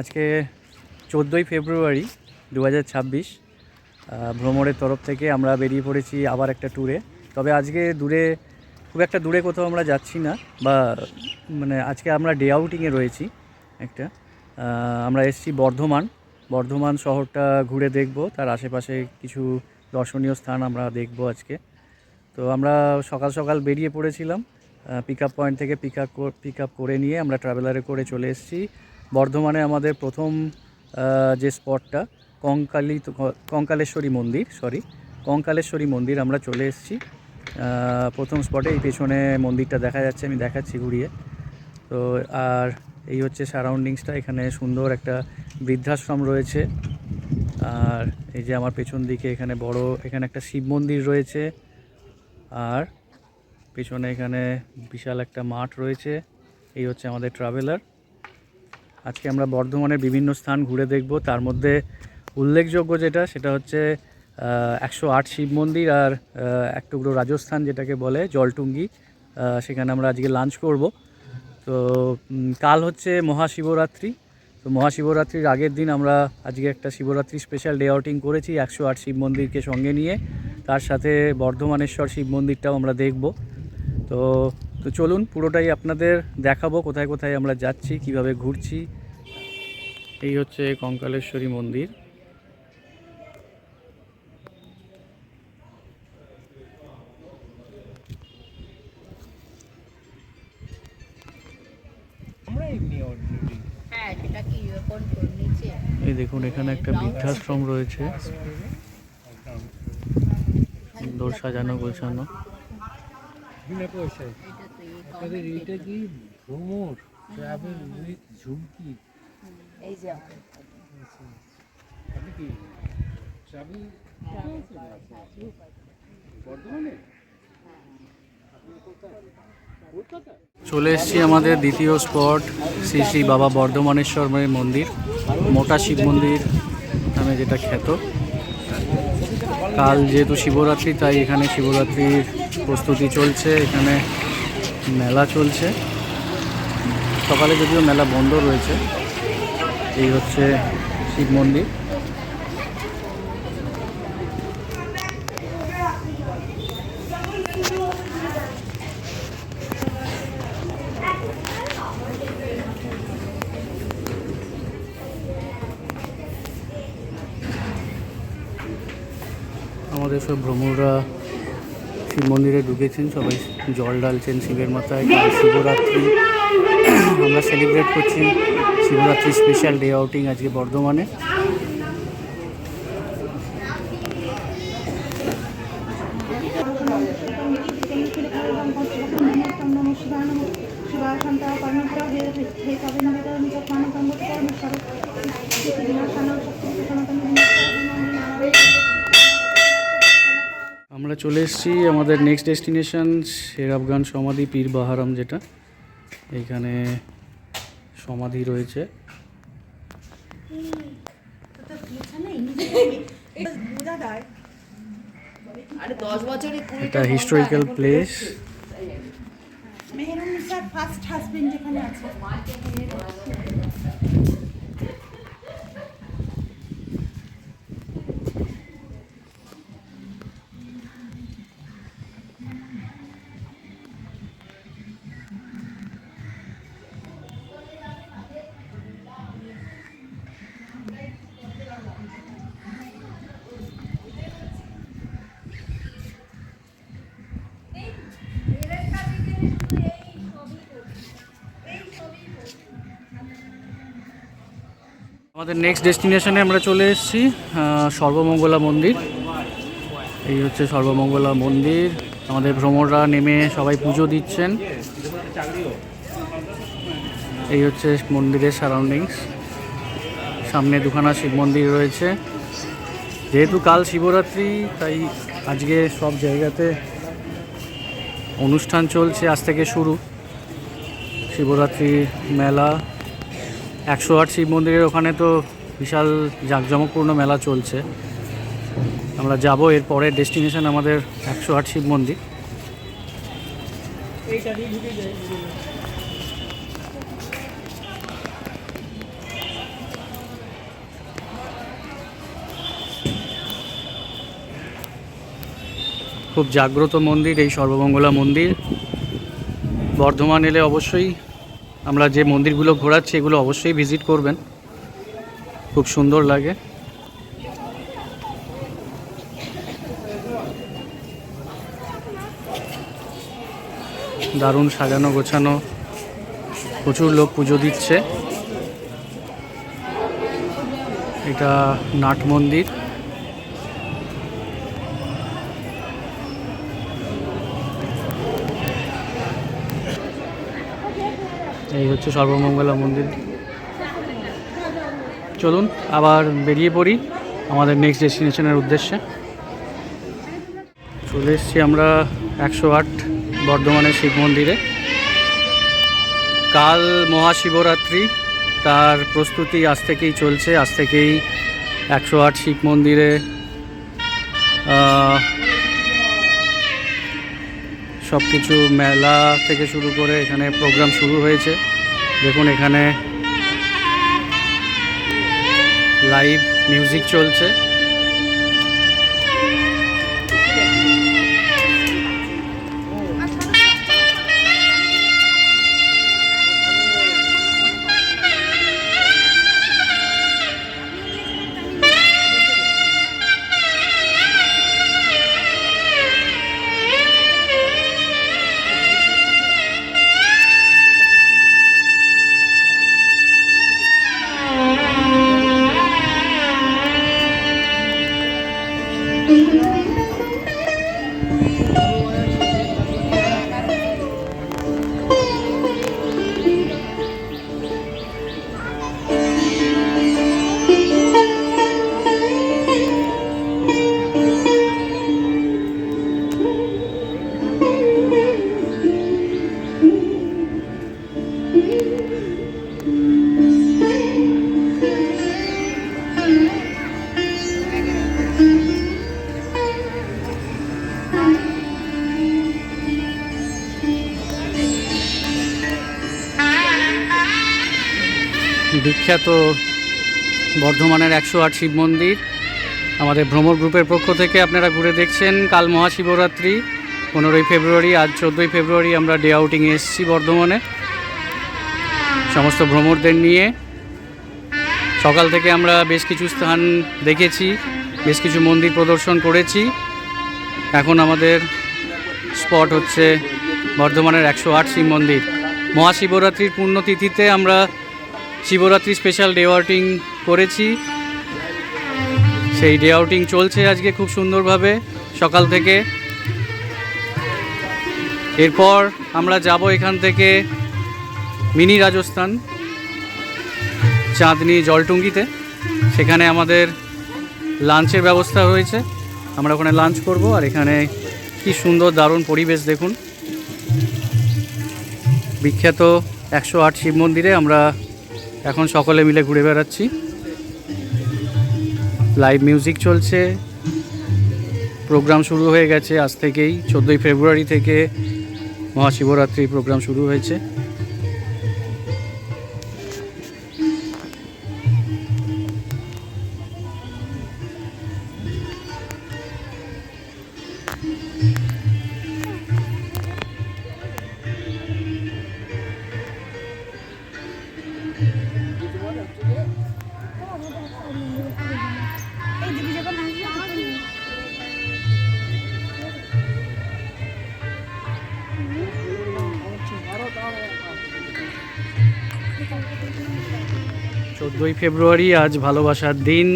আজকে 14ই ফেব্রুয়ারি 2026 ভ্রমণের তরফ থেকে আমরা বেরিয়ে পড়েছি আবার একটা ট্যুরে। তবে আজকে খুব একটা দূরে কোথাও আমরা যাচ্ছি না, বা আজকে আমরা ডে আউটিংয়ে রয়েছি একটা। আমরা এসেছি বর্ধমান শহরটা ঘুরে দেখব, তার আশেপাশে কিছু দর্শনীয় স্থান আমরা দেখব আজকে। তো আমরা সকাল সকাল বেরিয়ে পড়েছিলাম, পিক আপ পয়েন্ট থেকে পিক আপ করে নিয়ে আমরা ট্রাভেলারে করে চলে এসেছি বর্ধমানে। আমাদের প্রথম যে স্পটটা কঙ্কালেশ্বরী মন্দির আমরা চলে এসেছি প্রথম স্পটে। এই পেছনে মন্দিরটা দেখা যাচ্ছে, আমি দেখাচ্ছি ঘুরিয়ে। তো আর এই হচ্ছে সারাউন্ডিংসটা, এখানে সুন্দর একটা বৃদ্ধাশ্রম রয়েছে। আর এই যে আমার পেছন দিকে এখানে একটা শিব মন্দির রয়েছে, আর পেছনে এখানে বিশাল একটা মাঠ রয়েছে। এই হচ্ছে আমাদের ট্রাভেলার। আজকে আমরা বর্ধমানের বিভিন্ন স্থান ঘুরে দেখব, তার মধ্যে উল্লেখযোগ্য সেটা হচ্ছে 108 শিব মন্দির আর এক টুকরো রাজস্থান যেটাকে বলে জলটুঙ্গি, সেখানে আমরা আজকে লাঞ্চ করব। তো কাল হচ্ছে মহাশিবরাত্রি। তো মহাশিবরাত্রির আগের দিন আমরা আজকে একটা শিবরাত্রি স্পেশাল ডে আউটিং করেছি 108 শিব মন্দিরকে সঙ্গে নিয়ে, তার সাথে বর্ধমানেশ্বর শিব মন্দিরটাও আমরা দেখব। তো চলুন পুরোটাই আপনাদের দেখাবো, কোথায় কোথায় আমরা যাচ্ছি, কিভাবে ঘুরছি। এই হচ্ছে কঙ্কালেশ্বরী মন্দির। এই দেখুন, এখানে একটা বৃদ্ধাশ্রম রয়েছে, সুন্দর সাজানো গোছানো। এটা কি ভ্রমর ট্রাভেল উইথ ঝুমকি? এই যে আপনি কি ট্রাভেল বর্ধমানে? চলে এসেছি আমাদের দ্বিতীয় স্পট, শ্রী শ্রী বাবা বর্ধমানেশ্বর মন্দির, মোটা শিব মন্দির নামে যেটা খ্যাত। কাল যেহেতু শিবরাত্রি, তাই এখানে শিবরাত্রির প্রস্তুতি চলছে। এখানে মেলা চলছে, সকালে যদিও মেলা বন্ধ রয়েছে। এই হচ্ছে শিব মন্দির। আমাদের সব ভ্রমণরা শিব মন্দিরে ঢুকেছেন, সবাই জল ঢালছেন শিবের মাথায়। কাল শিবরাত্রি, আমরা সেলিব্রেট করছি শিবরাত্রি স্পেশাল ডে আউটিং আজকে বর্ধমানে। আমরা চলে এসেছি আমাদের নেক্সট ডেস্টিনেশন শের আফগান সমাধি পীর বাহারাম, যেটা এইখানে সমাধি রয়েছে। এটা হিস্টোরিক্যাল প্লেস। আমাদের নেক্সট ডেস্টিনেশনে আমরা চলে এসেছি সর্বমঙ্গলা মন্দির। এই হচ্ছে সর্বমঙ্গলা মন্দির। আমাদের ভ্রমণরা নেমে সবাই পুজো দিচ্ছেন। এই হচ্ছে মন্দিরের সারাউন্ডিংস। সামনে দুখানা শিব মন্দির রয়েছে। যেহেতু কাল শিবরাত্রি, তাই আজকে সব জায়গাতে অনুষ্ঠান চলছে। আজ থেকে শুরু শিবরাত্রি মেলা। 108 শিব মন্দিরের ওখানে তো বিশাল জাঁকজমকপূর্ণ মেলা চলছে। আমরা যাব, এর পরের ডেস্টিনেশন আমাদের 108 শিব মন্দির। খুব জাগ্রত মন্দির এই সর্বমঙ্গলা মন্দির। বর্ধমান এলে অবশ্যই আমরা যে মন্দিরগুলো ঘোরাচ্ছি এগুলো অবশ্যই ভিজিট করবেন, খুব সুন্দর লাগে। দারুণ সাজানো গোছানো, প্রচুর লোক পুজো দিচ্ছে। এটা নাট মন্দির। এই হচ্ছে সর্বমঙ্গলা মন্দির। চলুন আবার বেরিয়ে পড়ি আমাদের নেক্সট ডেস্টিনেশনের উদ্দেশ্যে। চলে এসেছি আমরা 108 বর্ধমানের শিব মন্দিরে। কাল মহাশিবরাত্রি, তার প্রস্তুতি আজ থেকেই চলছে। আজ থেকেই 108 শিব মন্দিরে সব কিছু মেলা থেকে শুরু করে এখানে প্রোগ্রাম শুরু হয়েছে। দেখুন এখানে লাইভ মিউজিক চলছে। বিখ্যাত বর্ধমানের 108 শিব মন্দির আমাদের ভ্রমণ গ্রুপের পক্ষ থেকে আপনারা ঘুরে দেখছেন। কাল মহাশিবরাত্রি 15ই ফেব্রুয়ারি, আজ 14ই ফেব্রুয়ারি আমরা ডে আউটিংয়ে এসেছি বর্ধমানে সমস্ত ভ্রমণদের নিয়ে। সকাল থেকে আমরা বেশ কিছু স্থান দেখেছি, বেশ কিছু মন্দির প্রদর্শন করেছি। এখন আমাদের স্পট হচ্ছে বর্ধমানের 108 শিব মন্দির। মহাশিবরাত্রির পুণ্যতিথিতে আমরা শিবরাত্রি স্পেশাল ডে আউটিং করেছি। সেই ডে আউটিং চলছে আজকে খুব সুন্দরভাবে সকাল থেকে। এরপর আমরা যাব এখান থেকে মিনি রাজস্থান, চাঁদনি জলটুঙ্গিতে। সেখানে আমাদের লাঞ্চের ব্যবস্থা হয়েছে, আমরা ওখানে লাঞ্চ করব। আর এখানে কি সুন্দর দারুণ পরিবেশ দেখুন। বিখ্যাত 108 শিব মন্দিরে আমরা এখন সকলে মিলে ঘুরে বেড়াচ্ছি। লাইভ মিউজিক চলছে, প্রোগ্রাম শুরু হয়ে গেছে আজ থেকেই। 14ই ফেব্রুয়ারি থেকে মহাশিবরাত্রি প্রোগ্রাম শুরু হয়েছে। চোদ্দোই ফেব্রুয়ারি আজ ভালোবাসার দিন।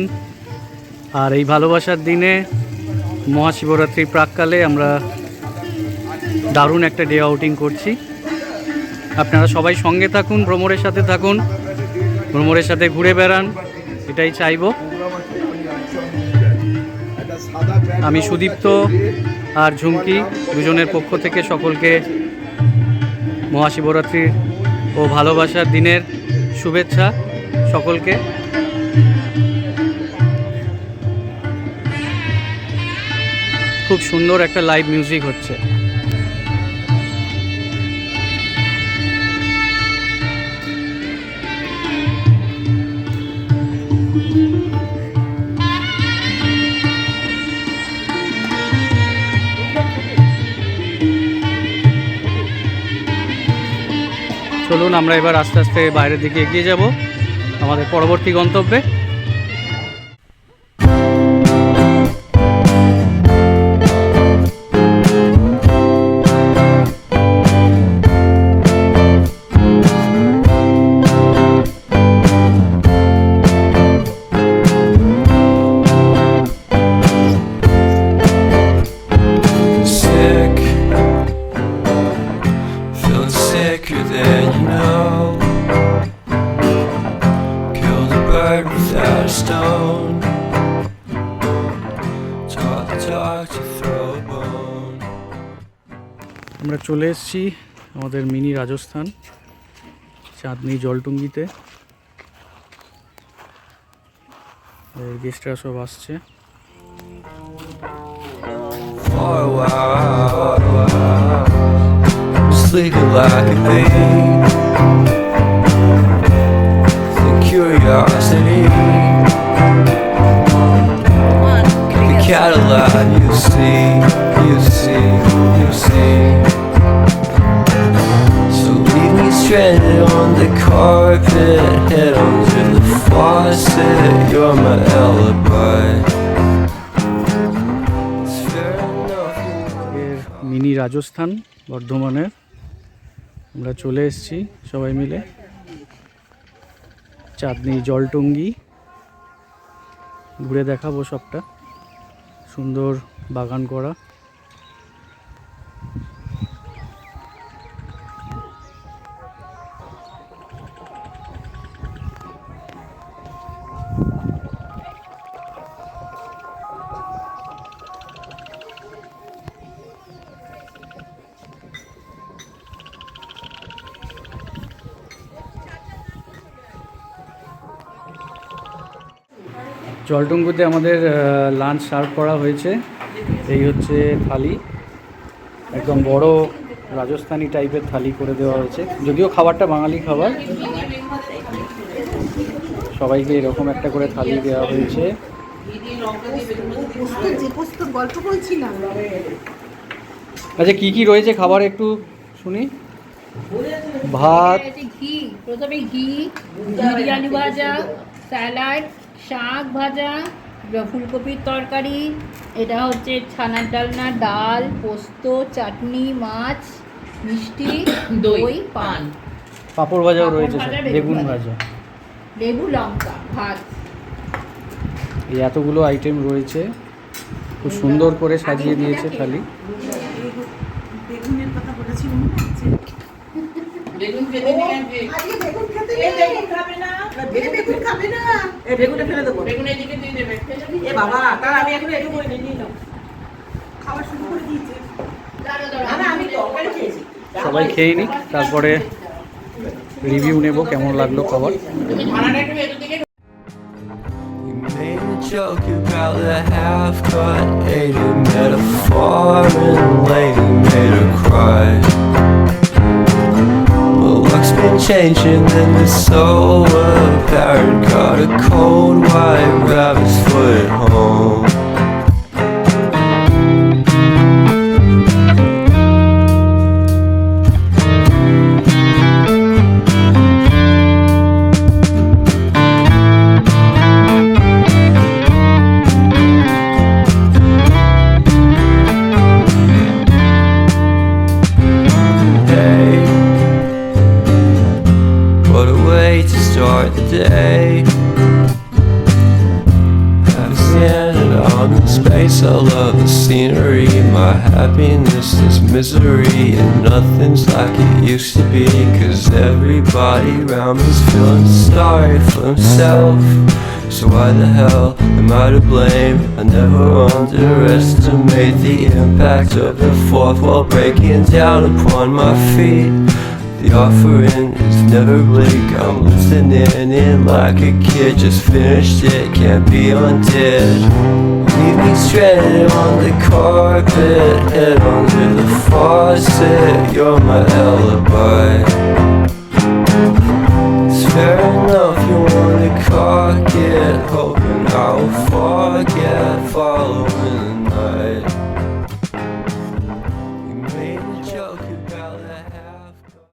আর এই ভালোবাসার দিনে মহাশিবরাত্রির প্রাককালে আমরা দারুণ একটা ডে আউটিং করছি। আপনারা সবাই সঙ্গে থাকুন, ভ্রমণের সাথে থাকুন, ভ্রমণের সাথে ঘুরে বেড়ান, এটাই চাইব। আমি সুদীপ্ত আর ঝুমকি দুজনের পক্ষ থেকে সকলকে মহাশিবরাত্রির ও ভালোবাসার দিনের শুভেচ্ছা সকলকে। খুব সুন্দর একটা লাইভ মিউজিক হচ্ছে। চলুন আমরা এবার আস্তে আস্তে বাইরের দিকে এগিয়ে যাব আমাদের পরবর্তী গন্তব্যে। Sicker than you know. Killed a bird without a stone. Taught the dog to throw a bone. আমরা চলে এসেছি আমাদের মিনি রাজস্থান চাঁদনি জলটুঙ্গিতে। গেস্টরা সব আসছে। For a while, sleeping like a bee. The curiosity. The Cadillac, you see. So leave me stranded on the carpet, head under the faucet. You're my alibi. It's fair enough. এর mini Rajasthan বর্ধমানের আমরা চলে এসেছি সবাই মিলে চাঁদনি জলটুঙ্গি ঘুরে দেখাবো সবটা। সুন্দর বাগান করা। জলটুঙ্গুতে আমাদের লাঞ্চ সার্ভ করা হয়েছে। এই হচ্ছে থালি, একদম বড় রাজস্থানি টাইপের থালি করে দেওয়া হয়েছে, যদিও খাবারটা বাঙালি খাবার। সবাইকে এরকম একটা করে থালি দেওয়া হয়েছে। আচ্ছা কি কি রয়েছে খাবার একটু শুনি। ভাত, ঘি, প্রথমে ঘি, বিরিয়ানি ভাজা, স্যালাড, শাক ভাজা, ফুলকপির তরকারি, এটা হচ্ছে ছানার ডালনা, ডাল, পোস্ত, চাটনি, মাছ, মিষ্টি, দই, পান, পাঁপড় ভাজাও পাঁপড় রয়েছে, ভাজা, বেগুন ভাজা, লেবু, লঙ্কা, ভাত। এই এতগুলো আইটেম রয়েছে, খুব সুন্দর করে সাজিয়ে দিয়েছে থালি। বেগুনের কথা বলেছি মনে আছে? বেগুন খেতে নেই আজকে। আজকে বেগুন খেতে এ নেই। বেগুন খাবে না। বেগুন খাবে না। এই বেগুনে ফেলে দেবো। বেগুন এদিকে দিয়ে দেবে। এ বাবা, তার আমি এখন একটু করে নিয়ে নাও। খাবার শুরু করে দিয়েছে। না, আমি তরকারি খেয়েছি। সবাই খেয়ে নিক, তারপরে রিভিউ নেব কেমন লাগলো খাবার। তুমি ধারাটা একটু এদিকে You made a joke about the half-cut, ate a metaphor and lady made her cry. Well, luck's been changing and it's so apparent. Got a cold white rabbit's foot at home. Start the day. I'm standing on in space. I love the scenery. My happiness is misery, and nothing's like it used to be. 'Cause everybody around me's feeling sorry for himself. So why the hell am I to blame? I never underestimate the impact of the fourth wall breaking down upon my feet. The offering is never bleak. I'm listening in like a kid. Just finished it, can't be undid. Leave me stranded on the carpet, head under the faucet. You're my alibi. It's fair enough you wanna cock it, hoping I'll forget following